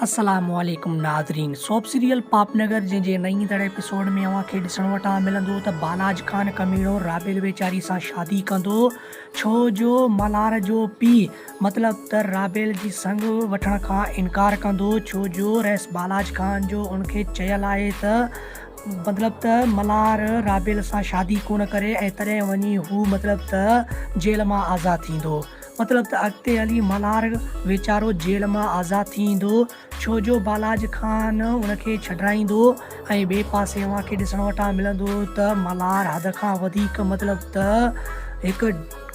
अस्सलामुअलैकुम नाज़रीन। Soap serial पापनगर जे नई दड़ एपिसोड में अव्हांखे ॾिसण वटां मिलंदो त बालाज खान कमीणो राबेल वेचारी सां शादी कंदो, छो जो मल्हार जो पीउ मतिलब त राबेल जी संग वठण खां इनकार कंदो, छो जो रैस बालाज खान जो उनखे चयल आहे त मतलब त मल्हार राबेल सां शादी कोन करे ऐं तॾहिं वञी हू मतलब त जेल मां आज़ादु थींदो। मतलब त अॻिते हली मल्हार वीचारो जेल मां आज़ादु थींदो, छो जो बालाज खान उनखे छॾाईंदो। ऐं ॿिए पासे अव्हांखे ॾिसण वटां मिलंदो त मल्हार हद खां वधीक मतलब त हिकु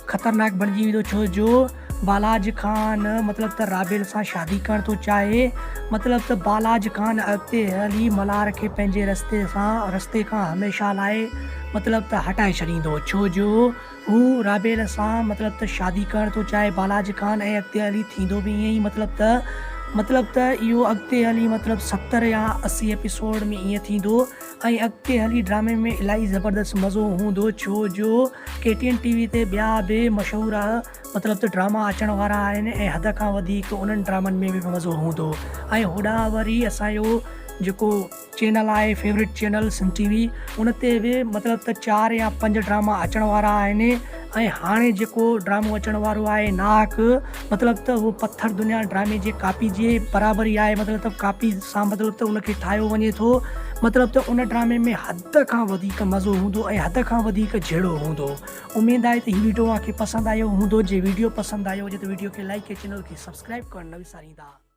ख़तरनाक बणिजी वेंदो, छो जो बालाज खान मतलब त राबेल सां शादी करण थो चाहे। मतलब त बालाज खान अॻिते हली मल्हार खे पंहिंजे रस्ते खां हमेशह लाइ मतलब त हटाए छॾींदो, छो जो हू राबेल सां मतलब त शादी करण थो चाहे बालाज खान। ऐं अॻिते हली थींदो बि ईअं ई मतलब त इहो अॻिते हली मतलब 70 या 80 एपिसोड में ईअं थींदो। ऐं अॻिते हली ड्रामे में इलाही ज़बरदस्त मज़ो हूंदो, छो जो KTN TV ते ॿिया बि मशहूरु मतलब त ड्रामा अचण वारा आहिनि ऐं हद खां वधीक उन्हनि ड्रामनि में बि मज़ो हूंदो। ऐं होॾां वरी असांजो जेको चैनल आहे फेवरेट चैनल सन TV, उन ते बि मतलब त 4 या 5 ड्रामा अचण वारा आहिनि। ऐं हाणे जेको ड्रामो अचण वारो आहे नाहक, मतलब त उहो पत्थर दुनिया ड्रामे जे कॉपी जे बराबरि ई आहे। मतलब त कॉपी सां मतलब त उनखे ठाहियो वञे थो, मतलब त उन ड्रामे में हद खां वधीक मज़ो हूंदो ऐं हद खां वधीक जहिड़ो हूंदो। उमेद आहे त हीउ वीडियो तव्हांखे पसंदि आयो हूंदो। जे वीडियो पसंदि आयो हुजे त वीडियो खे लाइक ऐं चैनल खे सब्सक्राइब करणु न विसारींदा।